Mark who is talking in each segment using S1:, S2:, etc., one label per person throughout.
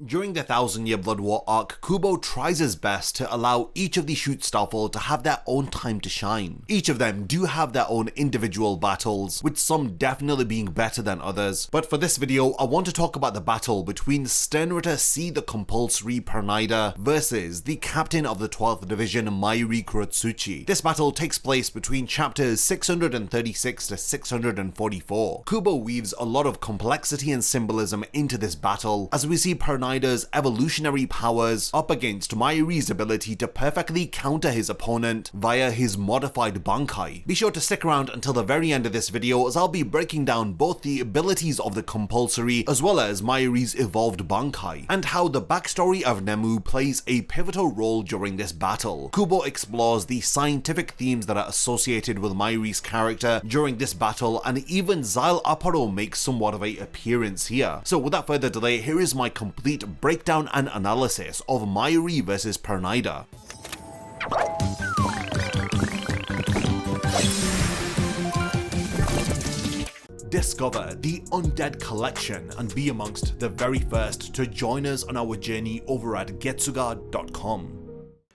S1: During the 1000-Year Blood War arc, Kubo tries his best to allow each of the Schutzstaffel to have their own time to shine. Each of them do have their own individual battles, with some definitely being better than others. But for this video, I want to talk about the battle between Sternritter C the Compulsory Pernida versus the captain of the 12th Division Mayuri Kurotsuchi. This battle takes place between chapters 636 to 644. Kubo weaves a lot of complexity and symbolism into this battle, as we see Pernida's evolutionary powers up against Mayuri's ability to perfectly counter his opponent via his modified Bankai. Be sure to stick around until the very end of this video, as I'll be breaking down both the abilities of the Compulsory as well as Mayuri's evolved Bankai, and how the backstory of Nemu plays a pivotal role during this battle. Kubo explores the scientific themes that are associated with Mayuri's character during this battle, and even Xyle Aparo makes somewhat of an appearance here. So without further delay, here is my complete breakdown and analysis of Mayuri vs Pernida. Discover the Undead Collection and be amongst the very first to join us on our journey over at getsuga.com.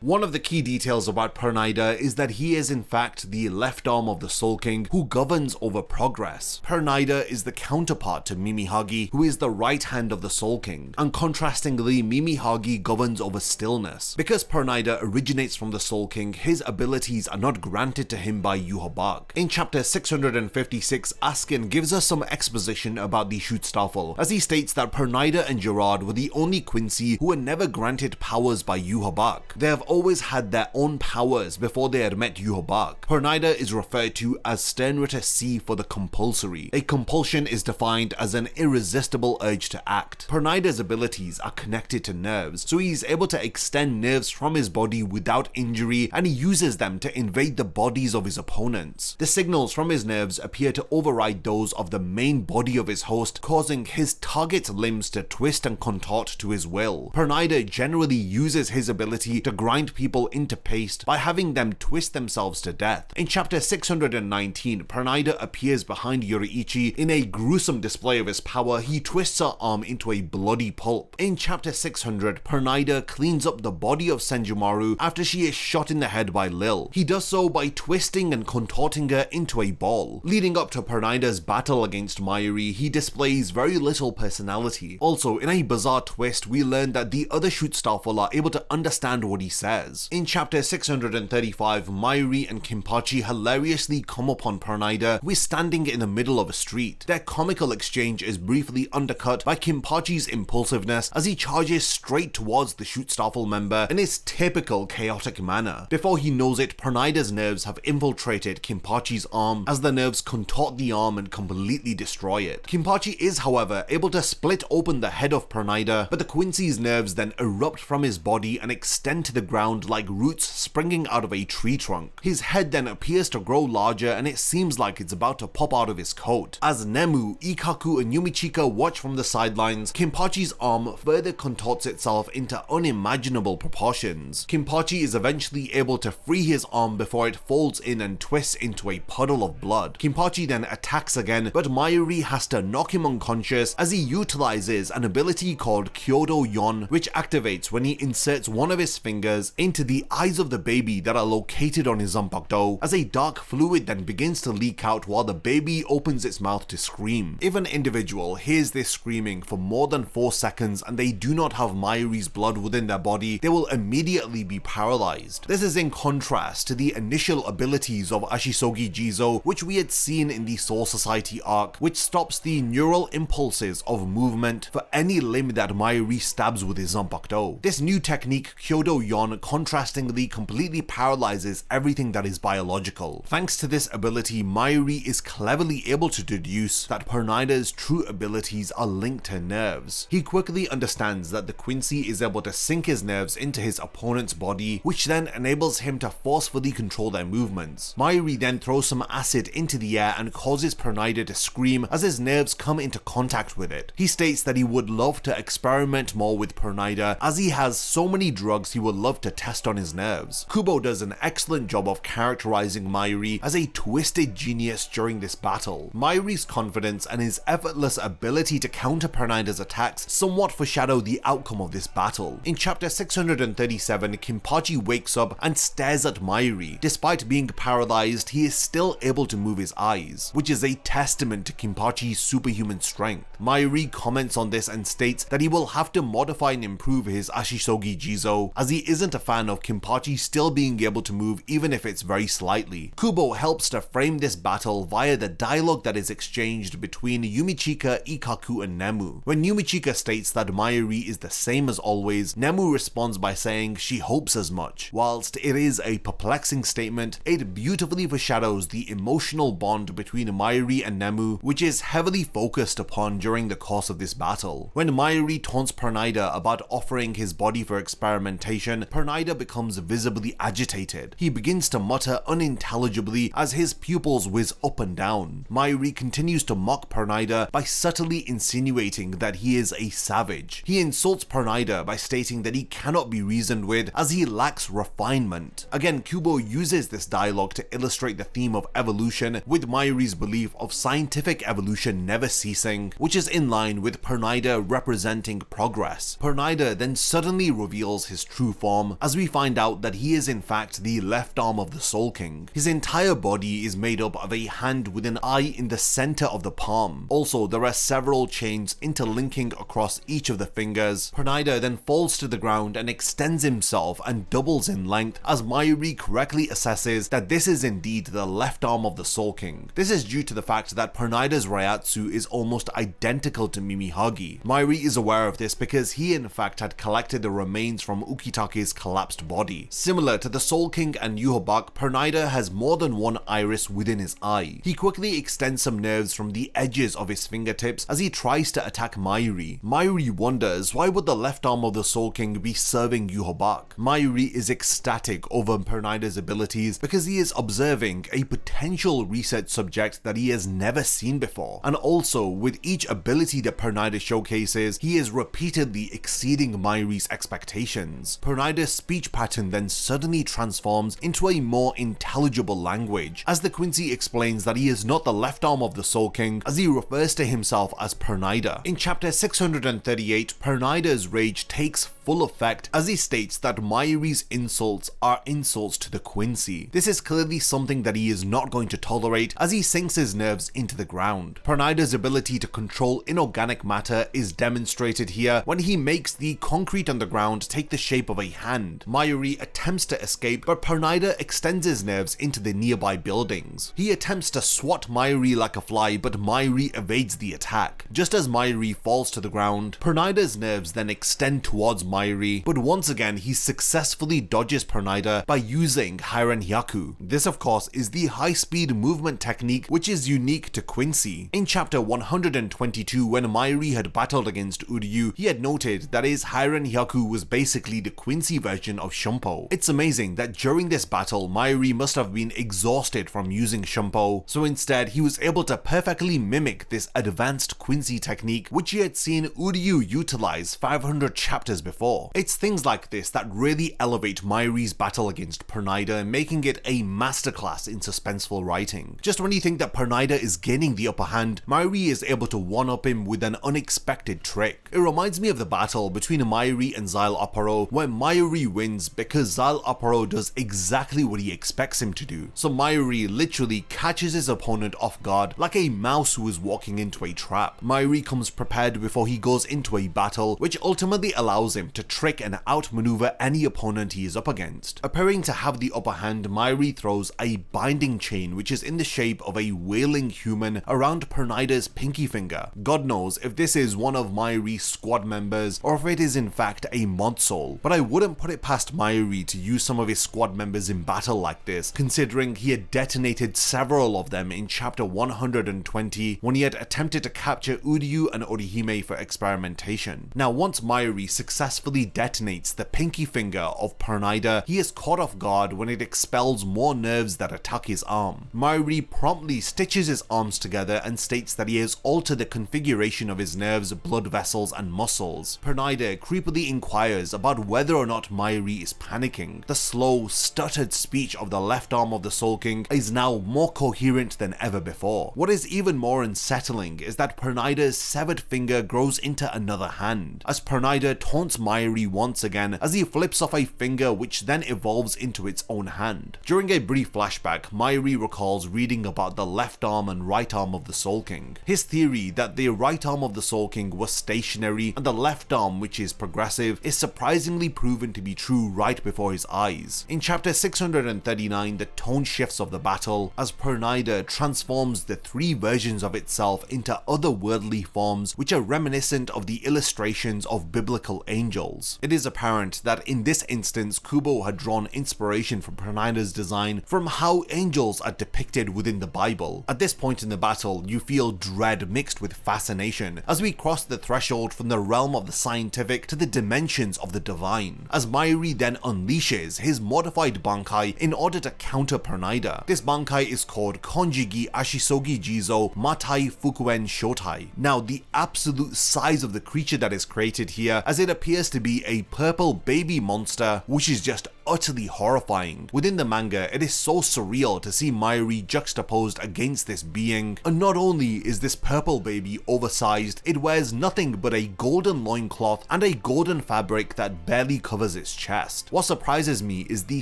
S1: One of the key details about Pernida is that he is in fact the left arm of the Soul King who governs over progress. Pernida is the counterpart to Mimihagi, who is the right hand of the Soul King, and contrastingly Mimihagi governs over stillness. Because Pernida originates from the Soul King, his abilities are not granted to him by Yhwach. In chapter 656, Askin gives us some exposition about the Schutzstaffel, as he states that Pernida and Gerard were the only Quincy who were never granted powers by Yhwach. They have always had their own powers before they had met Yhwach. Pernida is referred to as Sternritter C for the Compulsory. A compulsion is defined as an irresistible urge to act. Pernida's abilities are connected to nerves, so he is able to extend nerves from his body without injury, and he uses them to invade the bodies of his opponents. The signals from his nerves appear to override those of the main body of his host, causing his target's limbs to twist and contort to his will. Pernida generally uses his ability to grind people into paste by having them twist themselves to death. In chapter 619, Pernida appears behind Yoriichi. In a gruesome display of his power, he twists her arm into a bloody pulp. In chapter 600, Pernida cleans up the body of Senjumaru after she is shot in the head by Lil. He does so by twisting and contorting her into a ball. Leading up to Pernida's battle against Mayuri, he displays very little personality. Also, in a bizarre twist, we learn that the other Schutzstaffel are able to understand what he says. In chapter 635, Mayuri and Kinpachi hilariously come upon Pernida, who is standing in the middle of a street. Their comical exchange is briefly undercut by Kinpachi's impulsiveness as he charges straight towards the Schutzstaffel member in his typical chaotic manner. Before he knows it, Pernida's nerves have infiltrated Kinpachi's arm as the nerves contort the arm and completely destroy it. Kinpachi is, however, able to split open the head of Pernida, but the Quincy's nerves then erupt from his body and extend to the ground like roots springing out of a tree trunk. His head then appears to grow larger, and it seems like it's about to pop out of his coat. As Nemu, Ikaku, and Yumichika watch from the sidelines, Kinpachi's arm further contorts itself into unimaginable proportions. Kinpachi is eventually able to free his arm before it folds in and twists into a puddle of blood. Kinpachi then attacks again, but Mayuri has to knock him unconscious as he utilizes an ability called Kyodo Yon, which activates when he inserts one of his fingers into the eyes of the baby that are located on his zanpakuto, as a dark fluid then begins to leak out while the baby opens its mouth to scream. If an individual hears this screaming for more than 4 seconds and they do not have Mayuri's blood within their body, they will immediately be paralyzed. This is in contrast to the initial abilities of Ashisogi Jizo, which we had seen in the Soul Society arc, which stops the neural impulses of movement for any limb that Mayuri stabs with his zanpakuto. This new technique, Kyodo Yon, contrastingly completely paralyzes everything that is biological. Thanks to this ability, Mayuri is cleverly able to deduce that Pernida's true abilities are linked to nerves. He quickly understands that the Quincy is able to sink his nerves into his opponent's body, which then enables him to forcefully control their movements. Mayuri then throws some acid into the air and causes Pernida to scream as his nerves come into contact with it. He states that he would love to experiment more with Pernida, as he has so many drugs he would love enough to test on his nerves. Kubo does an excellent job of characterizing Mayuri as a twisted genius during this battle. Mayuri's confidence and his effortless ability to counter Pernida's attacks somewhat foreshadow the outcome of this battle. In chapter 637, Kinpachi wakes up and stares at Mayuri. Despite being paralyzed, he is still able to move his eyes, which is a testament to Kinpachi's superhuman strength. Mayuri comments on this and states that he will have to modify and improve his Ashisogi Jizo, as he isn't a fan of Kinpachi still being able to move even if it's very slightly. Kubo helps to frame this battle via the dialogue that is exchanged between Yumichika, Ikkaku, and Nemu. When Yumichika states that Mayuri is the same as always, Nemu responds by saying she hopes as much. Whilst it is a perplexing statement, it beautifully foreshadows the emotional bond between Mayuri and Nemu, which is heavily focused upon during the course of this battle. When Mayuri taunts Pernida about offering his body for experimentation, Pernida becomes visibly agitated. He begins to mutter unintelligibly as his pupils whiz up and down. Mayuri continues to mock Pernida by subtly insinuating that he is a savage. He insults Pernida by stating that he cannot be reasoned with as he lacks refinement. Again, Kubo uses this dialogue to illustrate the theme of evolution, with Mayuri's belief of scientific evolution never ceasing, which is in line with Pernida representing progress. Pernida then suddenly reveals his true form, as we find out that he is in fact the left arm of the Soul King. His entire body is made up of a hand with an eye in the center of the palm. Also, there are several chains interlinking across each of the fingers. Pernida then falls to the ground and extends himself and doubles in length, as Mayuri correctly assesses that this is indeed the left arm of the Soul King. This is due to the fact that Pernida's Reiatsu is almost identical to Mimihagi. Mayuri is aware of this because he in fact had collected the remains from Ukitake's collapsed body. Similar to the Soul King and Yhwach, Pernida has more than one iris within his eye. He quickly extends some nerves from the edges of his fingertips as he tries to attack Mayuri. Mayuri wonders why would the left arm of the Soul King be serving Yhwach. Mayuri is ecstatic over Pernida's abilities because he is observing a potential research subject that he has never seen before, and also with each ability that Pernida showcases, he is repeatedly exceeding Mayuri's expectations. Pernida's speech pattern then suddenly transforms into a more intelligible language, as the Quincy explains that he is not the left arm of the Soul King, as he refers to himself as Pernida. In chapter 638, Pernida's rage takes full effect as he states that Mayuri's insults are insults to the Quincy. This is clearly something that he is not going to tolerate, as he sinks his nerves into the ground. Pernida's ability to control inorganic matter is demonstrated here when he makes the concrete on the ground take the shape of a hand. Mayuri attempts to escape, but Pernida extends his nerves into the nearby buildings. He attempts to swat Mayuri like a fly, but Mayuri evades the attack. Just as Mayuri falls to the ground, Pernida's nerves then extend towards Mayuri, but once again he successfully dodges Pernida by using Hairen Hyaku. This of course is the high-speed movement technique which is unique to Quincy. In chapter 122, when Mayuri had battled against Uryu, he had noted that his Hairen Hyaku was basically the Quincy version of Shumpo. It's amazing that during this battle, Mayuri must have been exhausted from using Shumpo, so instead he was able to perfectly mimic this advanced Quincy technique which he had seen Uryu utilize 500 chapters before. It's things like this that really elevate Mayuri's battle against Pernida, making it a masterclass in suspenseful writing. Just when you think that Pernida is gaining the upper hand, Mayuri is able to one-up him with an unexpected trick. It reminds me of the battle between Mayuri and Xyle Aparo, where Mayuri wins because Xyle Aparo does exactly what he expects him to do. So Mayuri literally catches his opponent off guard like a mouse who is walking into a trap. Mayuri comes prepared before he goes into a battle, which ultimately allows him to trick and outmaneuver any opponent he is up against. Appearing to have the upper hand, Mayuri throws a binding chain which is in the shape of a wailing human around Pernida's pinky finger. God knows if this is one of Mayuri's squad members or if it is in fact a mod soul, but I wouldn't put it past Mayuri to use some of his squad members in battle like this, considering he had detonated several of them in chapter 120 when he had attempted to capture Uryu and Orihime for experimentation. Now once Mayuri successfully successfully detonates the pinky finger of Pernida, he is caught off guard when it expels more nerves that attack his arm. Mayuri promptly stitches his arms together and states that he has altered the configuration of his nerves, blood vessels, and muscles. Pernida creepily inquires about whether or not Mayuri is panicking. The slow, stuttered speech of the left arm of the Soul King is now more coherent than ever before. What is even more unsettling is that Pernida's severed finger grows into another hand, as Pernida taunts Mayuri once again as he flips off a finger which then evolves into its own hand. During a brief flashback, Mayuri recalls reading about the left arm and right arm of the Soul King. His theory that the right arm of the Soul King was stationary and the left arm, which is progressive, is surprisingly proven to be true right before his eyes. In chapter 639, the tone shifts of the battle as Pernida transforms the three versions of itself into otherworldly forms which are reminiscent of the illustrations of biblical angels. It is apparent that in this instance, Kubo had drawn inspiration from Pernida's design from how angels are depicted within the Bible. At this point in the battle, you feel dread mixed with fascination as we cross the threshold from the realm of the scientific to the dimensions of the divine, as Mayuri then unleashes his modified Bankai in order to counter Pernida. This Bankai is called Konjigi Ashisogi Jizo Matai Fukuen Shotai. Now, the absolute size of the creature that is created here, as it appears to be a purple baby monster, which is just utterly horrifying. Within the manga, it is so surreal to see Mayuri juxtaposed against this being, and not only is this purple baby oversized, it wears nothing but a golden loincloth and a golden fabric that barely covers its chest. What surprises me is the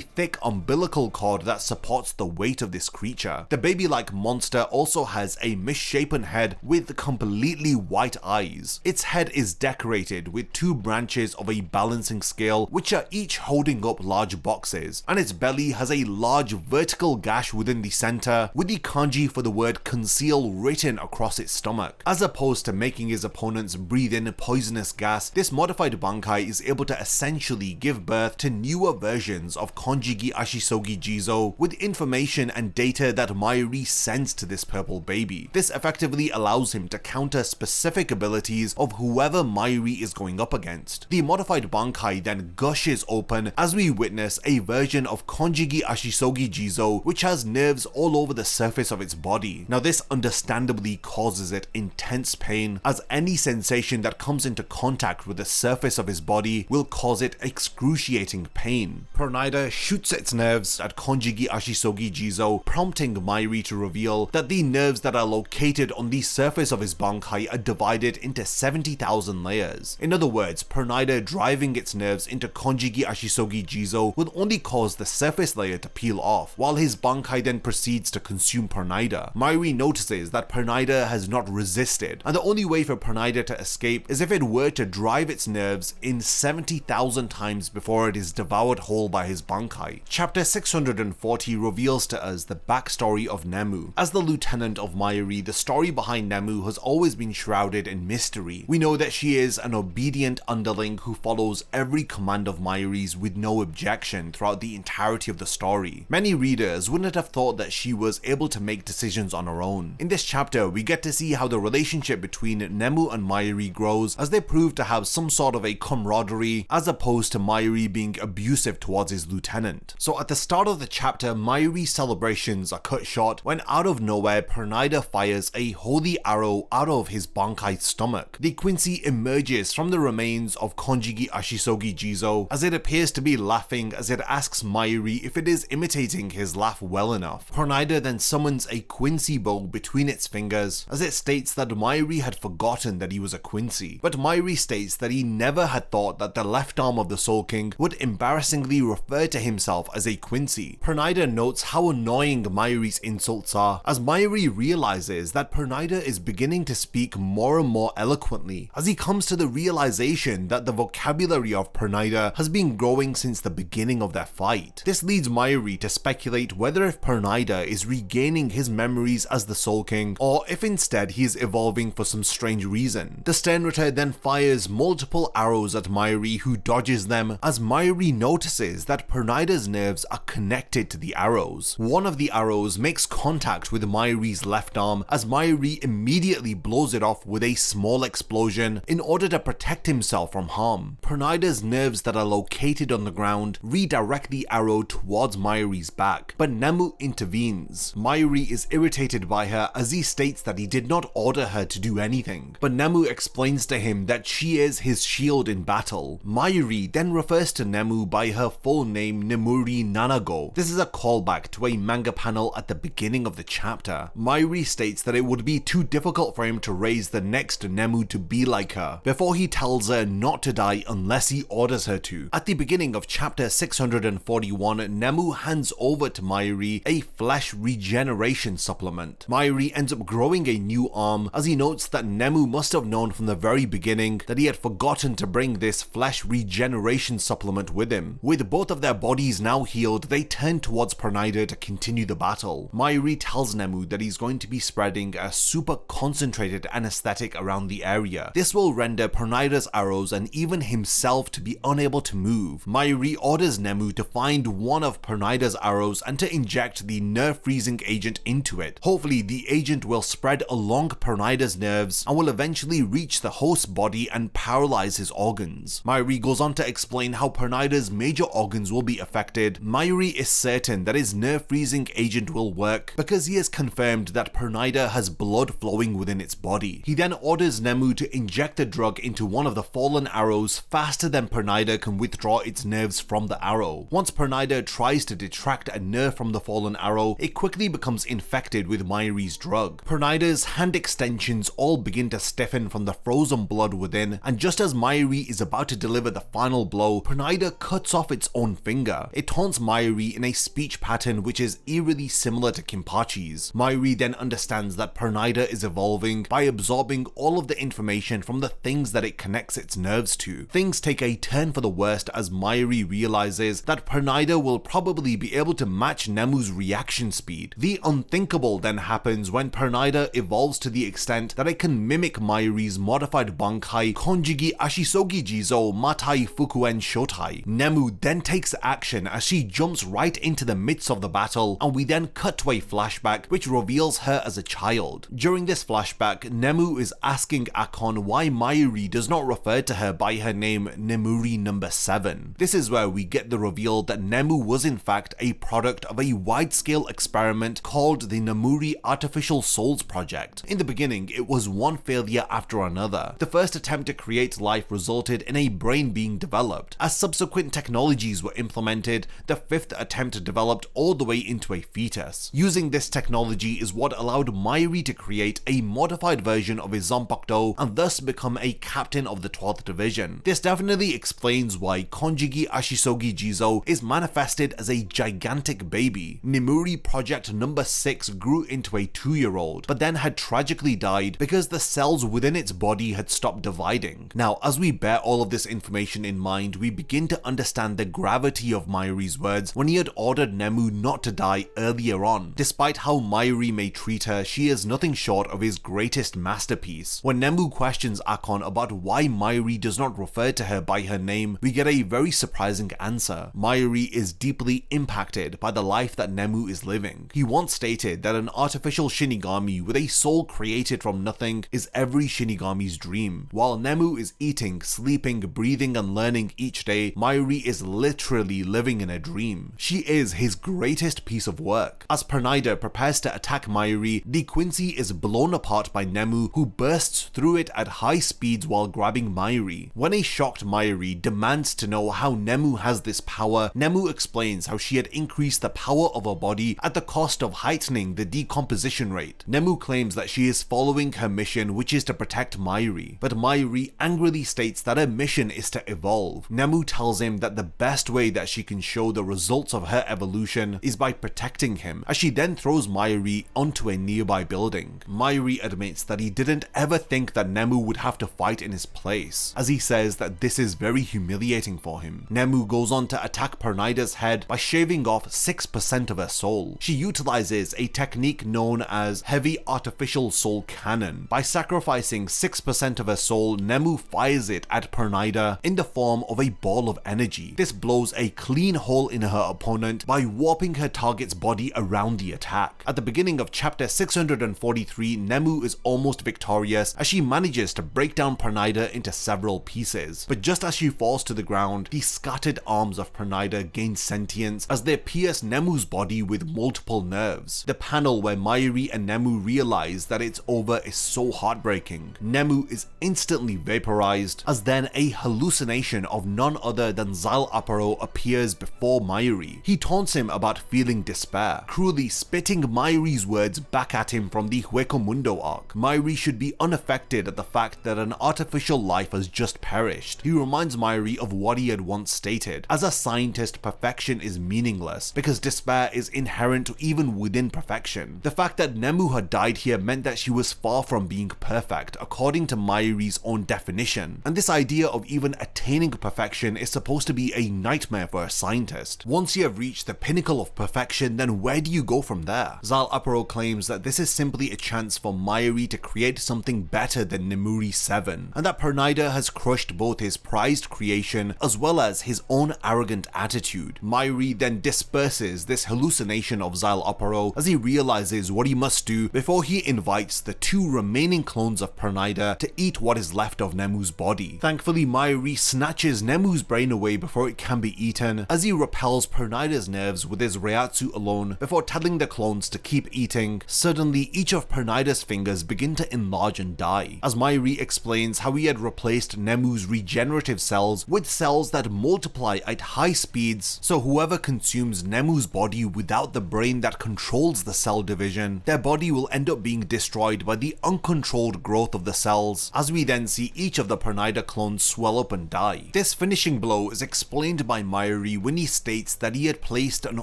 S1: thick umbilical cord that supports the weight of this creature. The baby-like monster also has a misshapen head with completely white eyes. Its head is decorated with two branches of a balancing scale, which are each holding up large boxes, and its belly has a large vertical gash within the center with the kanji for the word conceal written across its stomach. As opposed to making his opponents breathe in poisonous gas, this modified Bankai is able to essentially give birth to newer versions of Konjigi Ashisogi Jizo with information and data that Mayuri sends to this purple baby. This effectively allows him to counter specific abilities of whoever Mayuri is going up against. The modified Bankai then gushes open as we witness a version of Konjigi Ashisogi Jizo which has nerves all over the surface of its body. Now, this understandably causes it intense pain, as any sensation that comes into contact with the surface of his body will cause it excruciating pain. Pernida shoots its nerves at Konjigi Ashisogi Jizo, prompting Mayuri to reveal that the nerves that are located on the surface of his Bankai are divided into 70,000 layers. In other words, Pernida driving its nerves into Konjigi Ashisogi Jizo will only cause the surface layer to peel off, while his Bankai then proceeds to consume Pernida. Mayuri notices that Pernida has not resisted, and the only way for Pernida to escape is if it were to drive its nerves in 70,000 times before it is devoured whole by his Bankai. Chapter 640 reveals to us the backstory of Nemu. As the lieutenant of Mayuri, the story behind Nemu has always been shrouded in mystery. We know that she is an obedient underling who follows every command of Mayuri's with no objection throughout the entirety of the story. Many readers wouldn't have thought that she was able to make decisions on her own. In this chapter, we get to see how the relationship between Nemu and Mayuri grows as they prove to have some sort of a camaraderie, as opposed to Mayuri being abusive towards his lieutenant. So at the start of the chapter, Mayuri's celebrations are cut short when out of nowhere Pernida fires a holy arrow out of his Bankai's stomach. The Quincy emerges from the remains of Konjigi Ashisogi Jizo as it appears to be laughing as it asks Mayuri if it is imitating his laugh well enough. Pernida then summons a Quincy bow between its fingers as it states that Mayuri had forgotten that he was a Quincy, but Mayuri states that he never had thought that the left arm of the Soul King would embarrassingly refer to himself as a Quincy. Pernida notes how annoying Mayuri's insults are as Mayuri realizes that Pernida is beginning to speak more and more eloquently as he comes to the realization that the vocabulary of Pernida has been growing since the beginning beginning of their fight. This leads Mayuri to speculate whether if Pernida is regaining his memories as the Soul King, or if instead he is evolving for some strange reason. The Sternritter then fires multiple arrows at Mayuri, who dodges them, as Mayuri notices that Pernida's nerves are connected to the arrows. One of the arrows makes contact with Mayuri's left arm, as Mayuri immediately blows it off with a small explosion in order to protect himself from harm. Pernida's nerves that are located on the ground redirect the arrow towards Mayuri's back, but Nemu intervenes. Mayuri is irritated by her as he states that he did not order her to do anything, but Nemu explains to him that she is his shield in battle. Mayuri then refers to Nemu by her full name, Nemuri Nanago. This is a callback to a manga panel at the beginning of the chapter. Mayuri states that it would be too difficult for him to raise the next Nemu to be like her, before he tells her not to die unless he orders her to. At the beginning of chapter 641, Nemu hands over to Mayuri a flesh regeneration supplement. Mayuri ends up growing a new arm, as he notes that Nemu must have known from the very beginning that he had forgotten to bring this flesh regeneration supplement with him. With both of their bodies now healed, they turn towards Pernida to continue the battle. Mayuri tells Nemu that he's going to be spreading a super concentrated anesthetic around the area. This will render Pernida's arrows and even himself to be unable to move. Mayuri orders Nemu to find one of Pernida's arrows and to inject the nerve freezing agent into it. Hopefully the agent will spread along Pernida's nerves and will eventually reach the host's body and paralyze his organs. Mayuri goes on to explain how Pernida's major organs will be affected. Mayuri is certain that his nerve freezing agent will work because he has confirmed that Pernida has blood flowing within its body. He then orders Nemu to inject the drug into one of the fallen arrows faster than Pernida can withdraw its nerves from the arrow. Once Pernida tries to detract a nerve from the fallen arrow, it quickly becomes infected with Mayuri's drug. Pernida's hand extensions all begin to stiffen from the frozen blood within, and just as Mayuri is about to deliver the final blow, Pernida cuts off its own finger. It taunts Mayuri in a speech pattern which is eerily similar to Kinpachi's. Mayuri then understands that Pernida is evolving by absorbing all of the information from the things that it connects its nerves to. Things take a turn for the worst as Mayuri realizes that Pernida will probably be able to match Nemu's reaction speed. The unthinkable then happens when Pernida evolves to the extent that it can mimic Mayuri's modified Bankai Konjigi Ashisogi Jizo Matai Fukuen Shotai. Nemu then takes action as she jumps right into the midst of the battle, and we then cut to a flashback which reveals her as a child. During this flashback, Nemu is asking Akon why Mayuri does not refer to her by her name Nemuri number 7. This is where we get the reveal that Nemu was in fact a product of a wide-scale experiment called the Nemuri Artificial Souls Project. In the beginning, it was one failure after another. The first attempt to create life resulted in a brain being developed. As subsequent technologies were implemented, the fifth attempt developed all the way into a fetus. Using this technology is what allowed Mayuri to create a modified version of his Zanpakuto and thus become a captain of the 12th Division. This definitely explains why Konjigi Ashisogi Jizo is manifested as a gigantic baby. Nemuri Project number 6 grew into a 2-year-old, but then had tragically died because the cells within its body had stopped dividing. Now, as we bear all of this information in mind, we begin to understand the gravity of Mayuri's words when he had ordered Nemu not to die earlier on. Despite how Mayuri may treat her, she is nothing short of his greatest masterpiece. When Nemu questions Akon about why Mayuri does not refer to her by her name, we get a very surprising answer. Mayuri is deeply impacted by the life that Nemu is living. He once stated that an artificial Shinigami with a soul created from nothing is every Shinigami's dream. While Nemu is eating, sleeping, breathing and learning each day, Mayuri is literally living in a dream. She is his greatest piece of work. As Pernida prepares to attack Mayuri, the Quincy is blown apart by Nemu, who bursts through it at high speeds while grabbing Mayuri. When a shocked Mayuri demands to know how Nemu has this power, Nemu explains how she had increased the power of her body at the cost of heightening the decomposition rate. Nemu claims that she is following her mission, which is to protect Mayuri, but Mayuri angrily states that her mission is to evolve. Nemu tells him that the best way that she can show the results of her evolution is by protecting him, as she then throws Mayuri onto a nearby building. Mayuri admits that he didn't ever think that Nemu would have to fight in his place, as he says that this is very humiliating for him. Nemu goes goes on to attack Pernida's head by shaving off 6% of her soul. She utilizes a technique known as heavy artificial soul cannon. By sacrificing 6% of her soul, Nemu fires it at Pernida in the form of a ball of energy. This blows a clean hole in her opponent by warping her target's body around the attack. At the beginning of chapter 643, Nemu is almost victorious as she manages to break down Pernida into several pieces. But just as she falls to the ground, the scattered arms of Pernida gain sentience as they pierce Nemu's body with multiple nerves. The panel where Mayuri and Nemu realize that it's over is so heartbreaking. Nemu is instantly vaporized as then a hallucination of none other than Zal Aparo appears before Mayuri. He taunts him about feeling despair, cruelly spitting Mayuri's words back at him from the Hueco Mundo arc. Mayuri should be unaffected at the fact that an artificial life has just perished. He reminds Mayuri of what he had once stated: as a scientist, perfection is meaningless because despair is inherent even within perfection. The fact that Nemu had died here meant that she was far from being perfect according to Mayuri's own definition, and this idea of even attaining perfection is supposed to be a nightmare for a scientist. Once you have reached the pinnacle of perfection, then where do you go from there? Zal Aparo claims that this is simply a chance for Mayuri to create something better than Nemuri 7, and that Pernida has crushed both his prized creation as well as his own arrogant attitude. Mayuri then disperses this hallucination of Zal Aparo as he realizes what he must do before he invites the two remaining clones of Pernida to eat what is left of Nemu's body. Thankfully, Mayuri snatches Nemu's brain away before it can be eaten as he repels Pernida's nerves with his Reiatsu alone before telling the clones to keep eating. Suddenly, each of Pernida's fingers begin to enlarge and die, as Mayuri explains how he had replaced Nemu's regenerative cells with cells that multiply at high speeds, so whoever consumes Nemu's body without the brain that controls the cell division, their body will end up being destroyed by the uncontrolled growth of the cells, as we then see each of the Pernida clones swell up and die. This finishing blow is explained by Mayuri when he states that he had placed an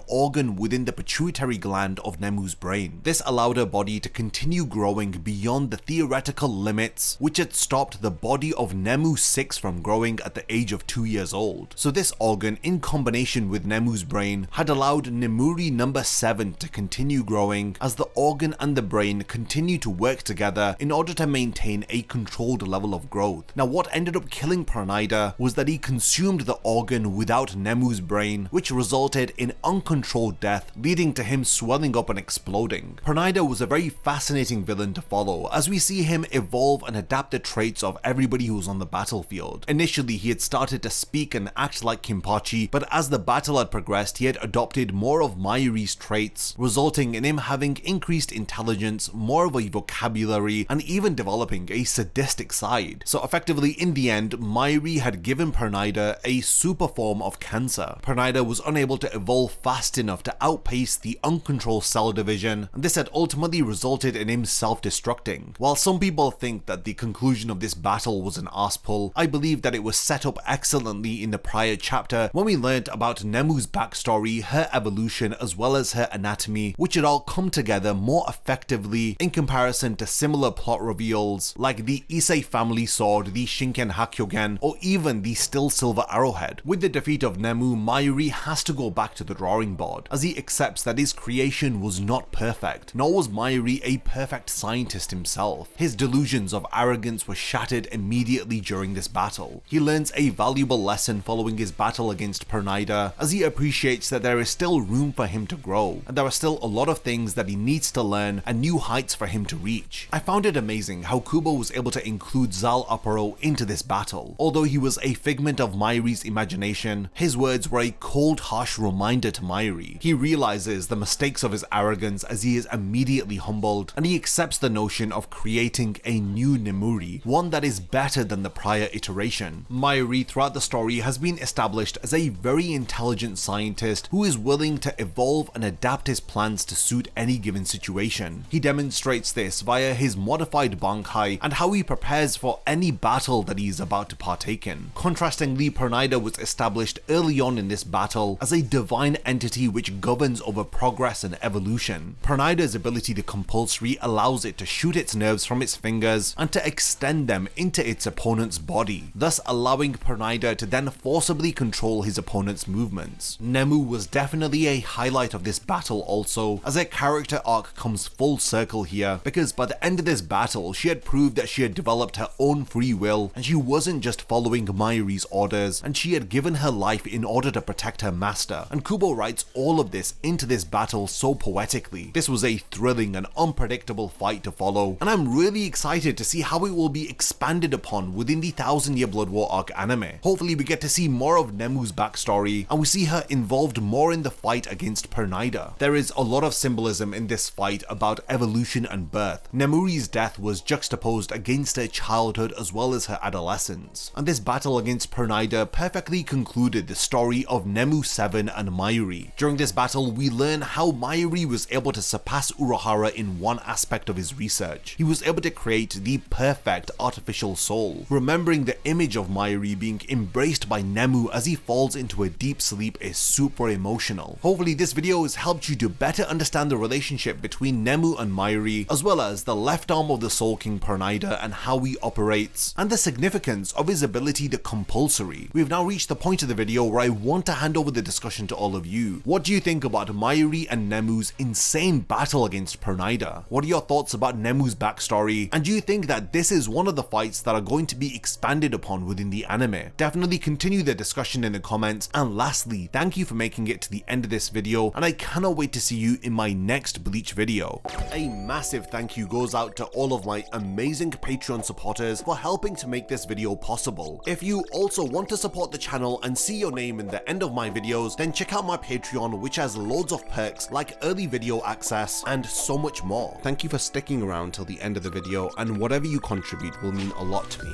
S1: organ within the pituitary gland of Nemu's brain. This allowed her body to continue growing beyond the theoretical limits which had stopped the body of Nemu 6 from growing at the age of 2 years old. So this organ, in combination with Nemu's brain, had allowed Nemuri number 7 to continue growing as the organ and the brain continue to work together in order to maintain a controlled level of growth. Now, what ended up killing Pernida was that he consumed the organ without Nemu's brain, which resulted in uncontrolled death, leading to him swelling up and exploding. Pernida was a very fascinating villain to follow, as we see him evolve and adapt the traits of everybody who was on the battlefield. Initially, he had started to speak and act like Kinpachi, but as the battle had progressed, he had adopted more of Mayuri's traits, resulting in him having increased intelligence, more of a vocabulary, and even developing a sadistic side. So effectively, in the end, Mayuri had given Pernida a super form of cancer. Pernida was unable to evolve fast enough to outpace the uncontrolled cell division, and this had ultimately resulted in him self-destructing. While some people think that the conclusion of this battle was an arse pull, I believe that it was set up excellently in the prior chapter when we learnt about Nemu's backstory, her evolution, as well as her anatomy, which had all come together more effectively in comparison to similar plot reveals like the Issei family sword, the Shinken Hakyogen, or even the Still Silver Arrowhead. With the defeat of Nemu, Mayuri has to go back to the drawing board, as he accepts that his creation was not perfect, nor was Mayuri a perfect scientist himself. His delusions of arrogance were shattered immediately during this battle. He learns a valuable lesson following his battle against Pernida, as he appreciates that there is still room for him to grow, and there are still a lot of things that he needs to learn and new heights for him to reach. I found it amazing how Kubo was able to include Zal Aparo into this battle. Although he was a figment of Mayuri's imagination, his words were a cold, harsh reminder to Mayuri. He realizes the mistakes of his arrogance as he is immediately humbled, and he accepts the notion of creating a new Nemuri, one that is better than the prior iteration. Mayuri throughout the story has been established as a very intelligent scientist who is willing to evolve and adapt his plans to suit any given situation. He demonstrates this via his modified Bankai and how he prepares for any battle that he is about to partake in. Contrastingly, Pernida was established early on in this battle as a divine entity which governs over progress and evolution. Pernida's ability to compulsory allows it to shoot its nerves from its fingers and to extend them into its opponent's body, thus allowing Pernida to then forcibly control control his opponent's movements. Nemu was definitely a highlight of this battle also, as her character arc comes full circle here, because by the end of this battle she had proved that she had developed her own free will, and she wasn't just following Mayuri's orders, and she had given her life in order to protect her master. And Kubo writes all of this into this battle so poetically. This was a thrilling and unpredictable fight to follow, and I'm really excited to see how it will be expanded upon within the 1000-Year Blood War arc anime. Hopefully we get to see more of Nemu's backstory, and we see her involved more in the fight against Pernida. There is a lot of symbolism in this fight about evolution and birth. Nemuri's death was juxtaposed against her childhood as well as her adolescence, and this battle against Pernida perfectly concluded the story of Nemu 7 and Mayuri. During this battle, we learn how Mayuri was able to surpass Urahara in one aspect of his research. He was able to create the perfect artificial soul. Remembering the image of Mayuri being embraced by Nemu as he falls into a deep sleep is super emotional. Hopefully this video has helped you to better understand the relationship between Nemu and Mayuri, as well as the left arm of the Soul King Pernida and how he operates, and the significance of his ability to compulsory. We've now reached the point of the video where I want to hand over the discussion to all of you. What do you think about Mayuri and Nemu's insane battle against Pernida? What are your thoughts about Nemu's backstory? And do you think that this is one of the fights that are going to be expanded upon within the anime? Definitely continue the discussion in the comments, and lastly, thank you for making it to the end of this video, and I cannot wait to see you in my next Bleach video. A massive thank you goes out to all of my amazing Patreon supporters for helping to make this video possible. If you also want to support the channel and see your name in the end of my videos, then check out my Patreon, which has loads of perks like early video access and so much more. Thank you for sticking around till the end of the video, and whatever you contribute will mean a lot to me.